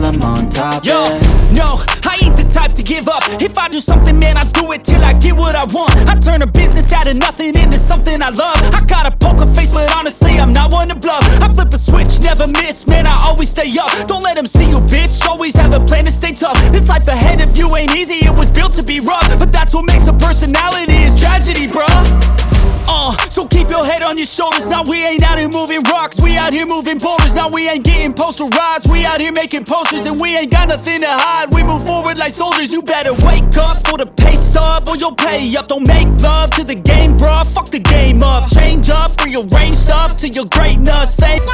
I'm on top. Yo, yeah. no, I ain't the type to give up. If I do something, man, I do it till I get what I want. I turn a business out of nothing into something I love. I got a poker face, but honestly, I'm not one to bluff. I flip a switch, never miss, man, I always stay up. Don't let them see you, bitch, always have a plan to stay tough. This life ahead of you ain't easy, it was built to be rough. But that's what makes a personality, is tragedy, bruh. So keep your head on your shoulders. Now we ain't out here moving rocks, we out here moving boulders. Now we ain't getting posterized, we out here making posters. And we ain't got nothing to hide, we move forward like soldiers. You better wake up for the pay stub, or you'll pay up. Don't make love to the game, bruh, fuck the game up. Change up, rearrange stuff to your greatness. Fame